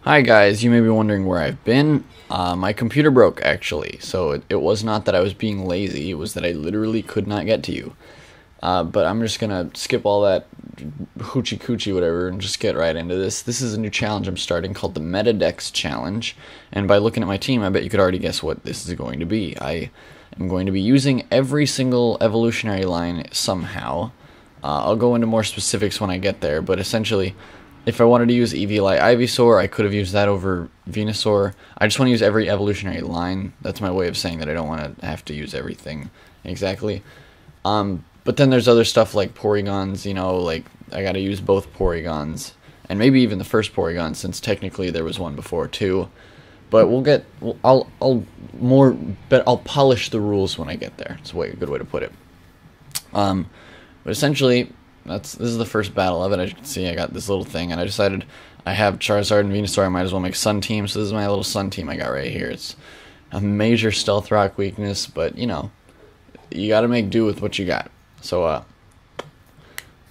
Hi guys, you may be wondering where I've been. My computer broke actually, so it was not that I was being lazy, it was that I literally could not get to you. But I'm just gonna skip all that hoochie coochie whatever and just get right into this. This is a new challenge I'm starting called the Metadex challenge, and by looking at my team I bet you could already guess what this is going to be. I am going to be using every single evolutionary line somehow. I'll go into more specifics when I get there, but essentially if I wanted to use Eevee Ivysaur, I could have used that over Venusaur. I just want to use every evolutionary line. That's my way of saying that I don't want to have to use everything exactly. But then there's other stuff like Porygons, you know, like I gotta use both Porygons. And maybe even the first Porygon, since technically there was one before too. But I'll polish the rules when I get there. It's a good way to put it. But essentially, this is the first battle of it. As you can see, I got this little thing, and I decided I have Charizard and Venusaur. I might as well make Sun Team, so this is my little Sun Team I got right here. It's a major Stealth Rock weakness, but, you know, you gotta make do with what you got. So,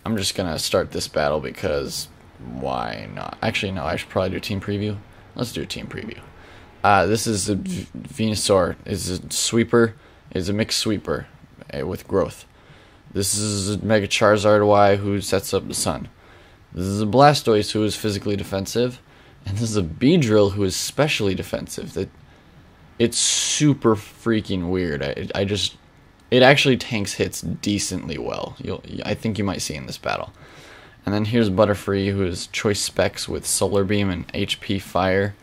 I'm just gonna start this battle because why not? Actually, no, I should probably do a team preview. Let's do a team preview. This is a Venusaur. Is a sweeper. Is a mixed sweeper with growth. This is a Mega Charizard Y who sets up the sun. This is a Blastoise who is physically defensive, and this is a Beedrill who is specially defensive. It's super freaking weird. It actually tanks hits decently well. I think you might see in this battle. And then here's Butterfree, who is Choice Specs with Solar Beam and HP Fire,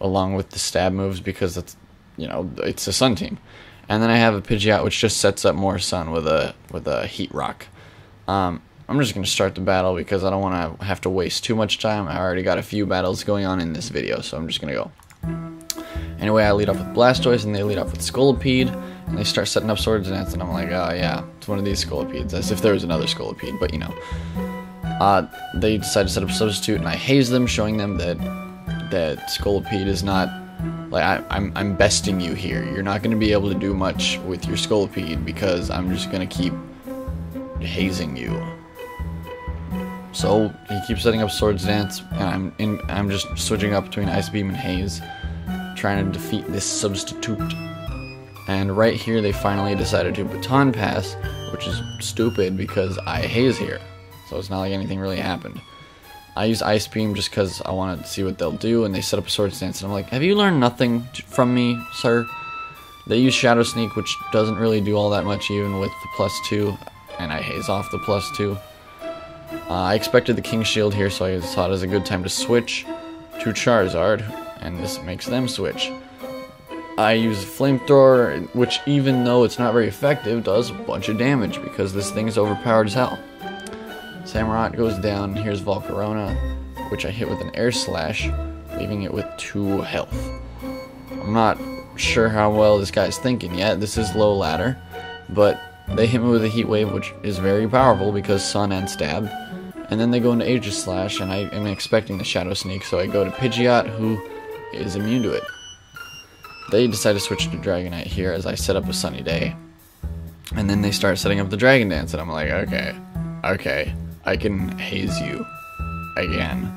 along with the stab moves because that's, you know, it's a Sun Team. And then I have a Pidgeot which just sets up more Sun with a Heat Rock. I'm just going to start the battle because I don't want to have to waste too much time. I already got a few battles going on in this video, so I'm just going to go. Anyway, I lead off with Blastoise, and they lead off with Scolipede, and they start setting up Swords Dance, and I'm like, oh yeah, it's one of these Scolipedes, as if there was another Scolipede, but you know. They decide to set up Substitute, and I haze them, showing them that Scolipede is not, like, I'm besting you here. You're not going to be able to do much with your Scolipede, because I'm just going to keep hazing you. So, he keeps setting up Swords Dance, and I'm just switching up between Ice Beam and Haze, trying to defeat this Substitute. And right here they finally decided to Baton Pass, which is stupid because I haze here, so it's not like anything really happened. I use Ice Beam just because I wanted to see what they'll do, and they set up a Swords Dance, and I'm like, have you learned nothing from me, sir? They use Shadow Sneak, which doesn't really do all that much even with the +2, and I haze off the +2. I expected the King Shield here, so I thought it was a good time to switch to Charizard, and this makes them switch. I use Flamethrower, which even though it's not very effective, does a bunch of damage because this thing is overpowered as hell. Samurott goes down, here's Volcarona, which I hit with an Air Slash, leaving it with 2 health. I'm not sure how well this guy's thinking yet. This is low ladder, but they hit me with a Heat Wave, which is very powerful because Sun and Stab. And then they go into Aegis Slash, and I am expecting the Shadow Sneak, so I go to Pidgeot, who is immune to it. They decide to switch to Dragonite here as I set up a Sunny Day. And then they start setting up the Dragon Dance, and I'm like, okay, I can haze you again.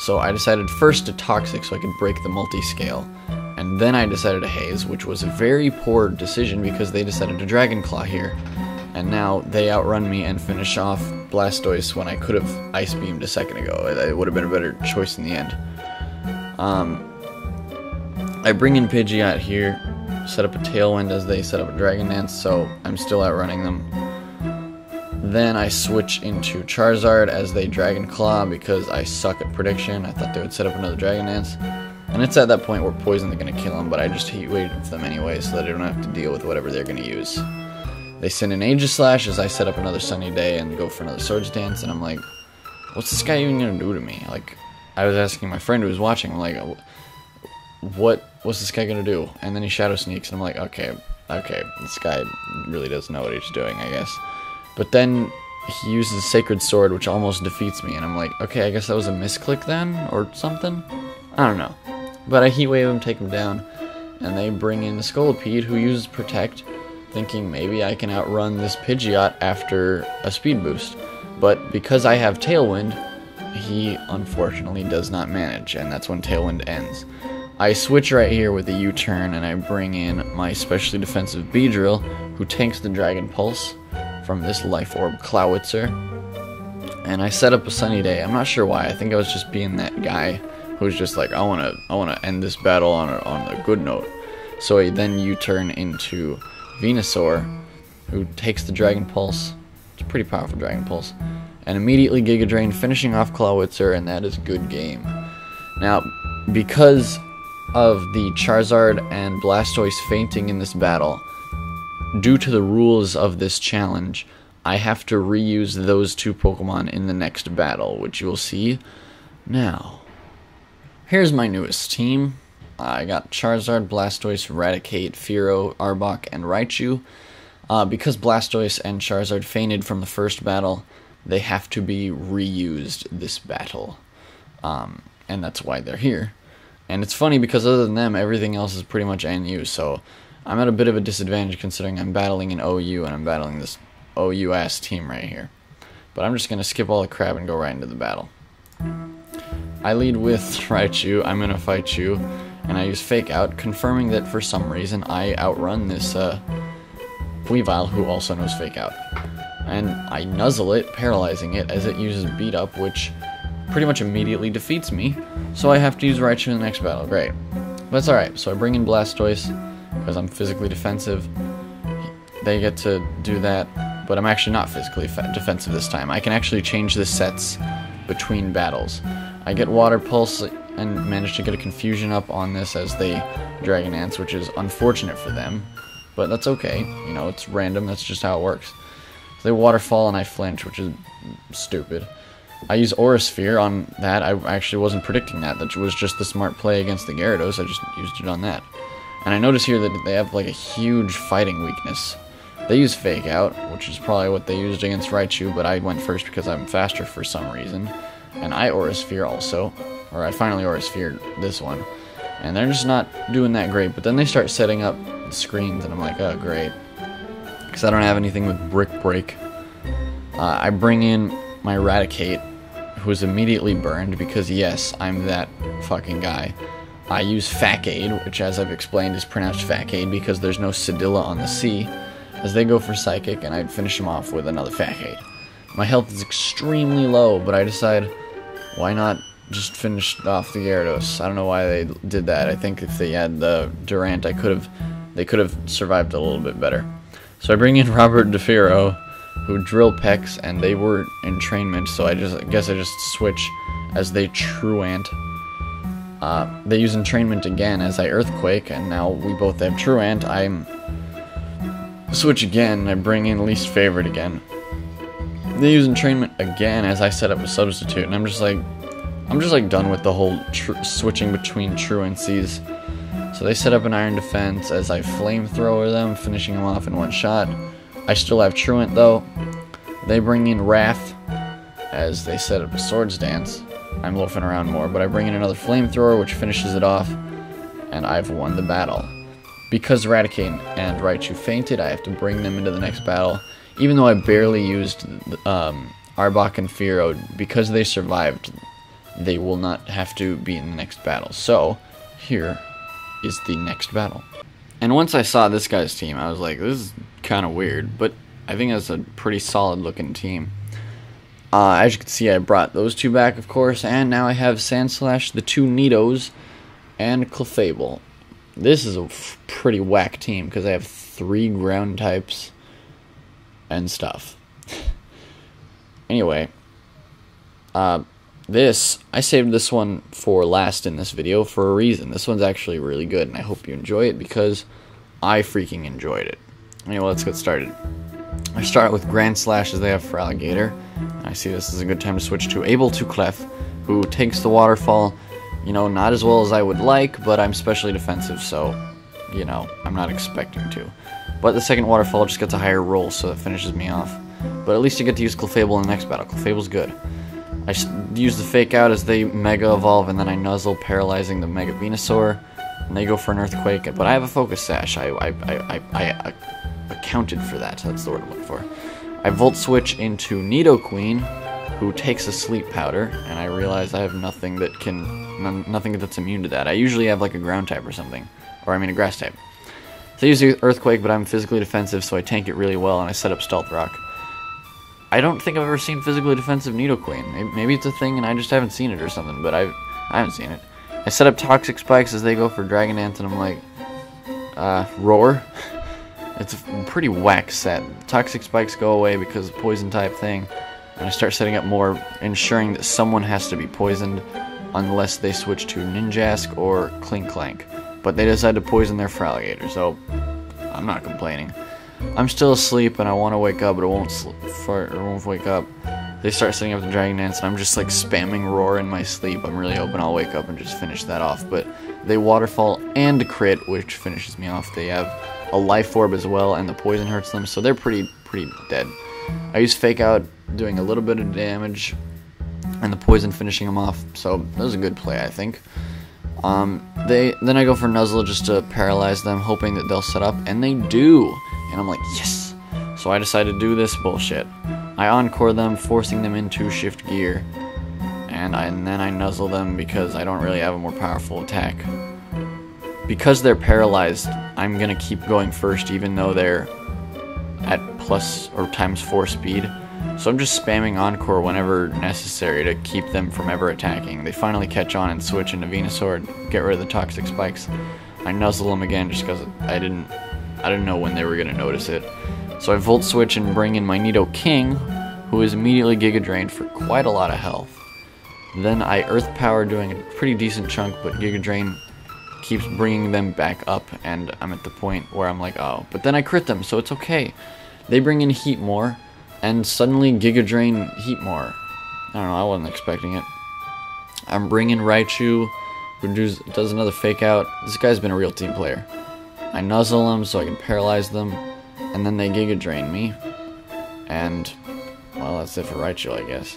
So I decided first to Toxic so I could break the multi-scale. And then I decided to haze, which was a very poor decision because they decided to Dragon Claw here. And now they outrun me and finish off Blastoise when I could have Ice Beamed a second ago. It would have been a better choice in the end. I bring in Pidgeot here, set up a Tailwind as they set up a Dragon Dance, so I'm still outrunning them. Then I switch into Charizard as they Dragon Claw because I suck at prediction. I thought they would set up another Dragon Dance. And it's at that point where Poison's going to kill them, but I just Heat Wave them anyway so that I don't have to deal with whatever they're going to use. They send an Aegis Slash as I set up another Sunny Day and go for another Swords Dance, and I'm like, what's this guy even going to do to me? Like, I was asking my friend who was watching, I'm like, what's this guy going to do? And then he Shadow Sneaks, and I'm like, okay, this guy really doesn't know what he's doing, I guess. But then he uses Sacred Sword, which almost defeats me, and I'm like, okay, I guess that was a misclick then, or something? I don't know. But I Heat Wave him, take him down, and they bring in the Scolipede, who uses Protect, thinking maybe I can outrun this Pidgeot after a speed boost. But because I have Tailwind, he unfortunately does not manage, and that's when Tailwind ends. I switch right here with the U-turn, and I bring in my specially defensive Beedrill, who tanks the Dragon Pulse from this Life Orb Clowitzer. And I set up a Sunny Day. I'm not sure why. I think I was just being that guy who's just like, I wanna end this battle on a good note. So I then U-turn into Venusaur, who takes the Dragon Pulse. It's a pretty powerful Dragon Pulse. And immediately Giga Drain, finishing off Clowitzer, and that is good game. Now, because of the Charizard and Blastoise fainting in this battle, due to the rules of this challenge, I have to reuse those two Pokemon in the next battle, which you will see now. Here's my newest team. I got Charizard, Blastoise, Raticate, Fearow, Arbok, and Raichu. Because Blastoise and Charizard fainted from the first battle, they have to be reused this battle. And that's why they're here. And it's funny because other than them, everything else is pretty much NU, so I'm at a bit of a disadvantage considering I'm battling an OU and I'm battling this OU-ass team right here. But I'm just going to skip all the crap and go right into the battle. I lead with Raichu. I'm going to fight you, and I use Fake Out, confirming that for some reason I outrun this Weavile, who also knows Fake Out. And I nuzzle it, paralyzing it as it uses Beat Up, which pretty much immediately defeats me, so I have to use Raichu in the next battle. Great. But that's alright, so I bring in Blastoise, because I'm physically defensive. They get to do that, but I'm actually not physically defensive this time. I can actually change the sets between battles. I get Water Pulse and manage to get a Confusion up on this as they Dragon Dance, which is unfortunate for them, but that's okay. You know, it's random, that's just how it works. So they Waterfall and I flinch, which is stupid. I use Aura Sphere on that. I actually wasn't predicting that. That was just the smart play against the Gyarados. I just used it on that. And I notice here that they have like a huge fighting weakness. They use Fake Out, which is probably what they used against Raichu, but I went first because I'm faster for some reason. And I Aura Sphere also. Or I finally Aura Sphered this one. And they're just not doing that great. But then they start setting up screens, and I'm like, oh, great. Because I don't have anything with Brick Break. I bring in my Raticate, who is immediately burned because, yes, I'm that fucking guy. I use Facade, which, as I've explained, is pronounced Facade because there's no Cedilla on the C, as they go for Psychic, and I'd finish them off with another Facade. My health is extremely low, but I decide, why not just finish off the Gyarados? I don't know why they did that. I think if they had the Durant, they could have survived a little bit better. So I bring in Robert DeFiro, who Drill Pecks, and they were Entrainment, so I guess I just switch as they Truant. They use Entrainment again as I Earthquake, and now we both have Truant. I'm switch again, I bring in Least Favorite again. They use Entrainment again as I set up a Substitute, and I'm just like done with the whole switching between Truancies. So they set up an Iron Defense as I Flamethrower them, finishing them off in one shot. I still have Truant though. They bring in Wrath as they set up a Swords Dance. I'm loafing around more, but I bring in another Flamethrower, which finishes it off, and I've won the battle. Because Raticate and Raichu fainted, I have to bring them into the next battle. Even though I barely used Arbok and Fearow, because they survived, they will not have to be in the next battle. So, here is the next battle. And once I saw this guy's team, I was like, this is kind of weird, but I think that's a pretty solid looking team. As you can see, I brought those two back, of course, and now I have Sandslash, the two Nidos, and Clefable. This is a pretty whack team, because I have 3 ground types and stuff. Anyway, I saved this one for last in this video for a reason. This one's actually really good, and I hope you enjoy it, because I freaking enjoyed it. Anyway, let's get started. I start with Grand Slash as they have for Alligator. I see this is a good time to switch to Able to Clef, who takes the Waterfall. You know, not as well as I would like, but I'm specially defensive, so, you know, I'm not expecting to. But the second Waterfall just gets a higher roll, so it finishes me off. But at least I get to use Clefable in the next battle. Clefable's good. I use the Fake Out as they Mega Evolve, and then I Nuzzle, paralyzing the Mega Venusaur, and they go for an Earthquake. But I have a Focus Sash. I accounted for that. That's the word I'm looking for. I Volt Switch into Nidoqueen, who takes a sleep powder, and I realize I have nothing that nothing that's immune to that. I usually have like a ground type or something, or I mean a grass type. So I use the Earthquake, but I'm physically defensive, so I tank it really well, and I set up Stealth Rock. I don't think I've ever seen physically defensive Nidoqueen. Maybe it's a thing and I just haven't seen it or something, but I haven't seen it. I set up Toxic Spikes as they go for Dragon Dance, and I'm like, Roar? It's a pretty whack set. Toxic Spikes go away because Poison type thing, and I start setting up more, ensuring that someone has to be poisoned unless they switch to Ninjask or Clink Clank. But they decide to poison their Feraligatr, so I'm not complaining. I'm still asleep and I want to wake up, but it won't wake up. They start setting up the Dragon Dance, and I'm just like spamming Roar in my sleep. I'm really hoping I'll wake up and just finish that off. But they Waterfall and crit, which finishes me off. They have a Life Orb as well, and the poison hurts them, so they're pretty dead. I use Fake Out, doing a little bit of damage, and the poison finishing them off. So that was a good play, I think. Then I go for Nuzzle just to paralyze them, hoping that they'll set up, and they do. And I'm like, yes! So I decide to do this bullshit. I Encore them, forcing them into Shift Gear, and then I Nuzzle them because I don't really have a more powerful attack. Because they're paralyzed, I'm gonna keep going first even though they're at plus or ×4 speed. So I'm just spamming Encore whenever necessary to keep them from ever attacking. They finally catch on and switch into Venusaur and get rid of the Toxic Spikes. I Nuzzle them again just because I didn't know when they were gonna notice it. So I Volt Switch and bring in my Nidoking, who is immediately Giga Drained for quite a lot of health. Then I Earth Power, doing a pretty decent chunk, but Giga Drain keeps bringing them back up, and I'm at the point where I'm like, oh. But then I crit them, so it's okay. They bring in Heatmore, and suddenly Giga Drain Heatmore. I don't know, I wasn't expecting it. I'm bringing Raichu, who does another Fake Out. This guy's been a real team player. I Nuzzle them so I can paralyze them, and then they Giga Drain me. And, well, that's it for Raichu, I guess.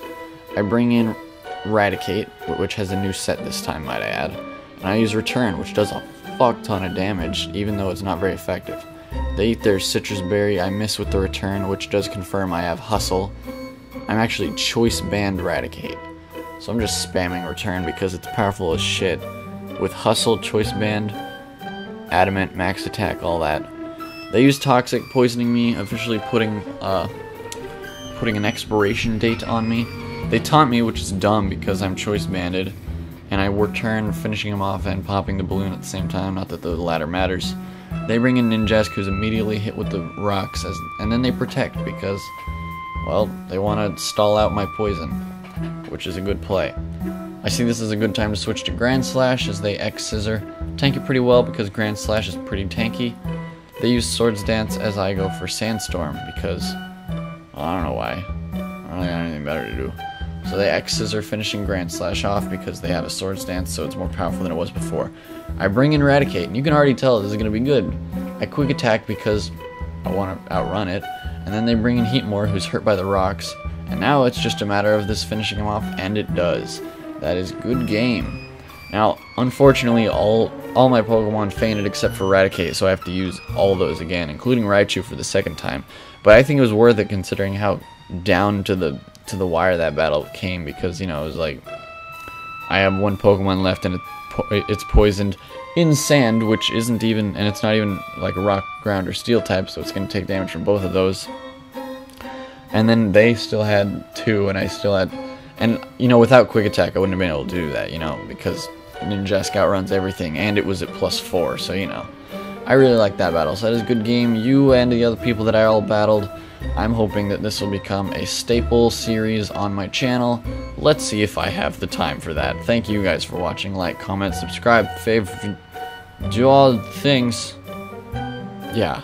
I bring in Raticate, which has a new set this time, might I add. And I use Return, which does a fuck ton of damage, even though it's not very effective. They eat their Citrus Berry, I miss with the Return, which does confirm I have Hustle. I'm actually Choice Band Raticate. So I'm just spamming Return because it's powerful as shit. With Hustle, Choice Band, Adamant, Max Attack, all that. They use Toxic, poisoning me, officially putting an expiration date on me. They taunt me, which is dumb because I'm Choice Banded, and I Return, finishing him off and popping the balloon at the same time, not that the latter matters. They bring in Ninjask, who's immediately hit with the rocks, and then they Protect because, well, they want to stall out my poison, which is a good play. I see this as a good time to switch to Grand Slash as they X-Scissor. Tank it pretty well because Grand Slash is pretty tanky. They use Swords Dance as I go for Sandstorm because, well, I don't know why. I don't really have anything better to do. So they X-Scissor, finishing Grand Slash off because they have a Swords Dance, so it's more powerful than it was before. I bring in Raticate, and you can already tell this is going to be good. I Quick Attack because I want to outrun it, and then they bring in Heatmore, who's hurt by the rocks, and now it's just a matter of this finishing him off, and it does. That is good game. Now, unfortunately, all my Pokemon fainted except for Raticate, so I have to use all those again, including Raichu for the second time. But I think it was worth it considering how down to the wire that battle came, because, you know, it was like, I have one Pokemon left and it's poisoned in sand, which isn't even, and it's not even like a rock, ground, or steel type, so it's going to take damage from both of those. And then they still had two, and I still had, and, you know, without Quick Attack, I wouldn't have been able to do that, you know, because Ninjask outruns everything, and it was at +4, so, you know. I really like that battle, so that is a good game. You and the other people that I all battled, I'm hoping that this will become a staple series on my channel. Let's see if I have the time for that. Thank you guys for watching. Like, comment, subscribe, favorite, do all the things. Yeah.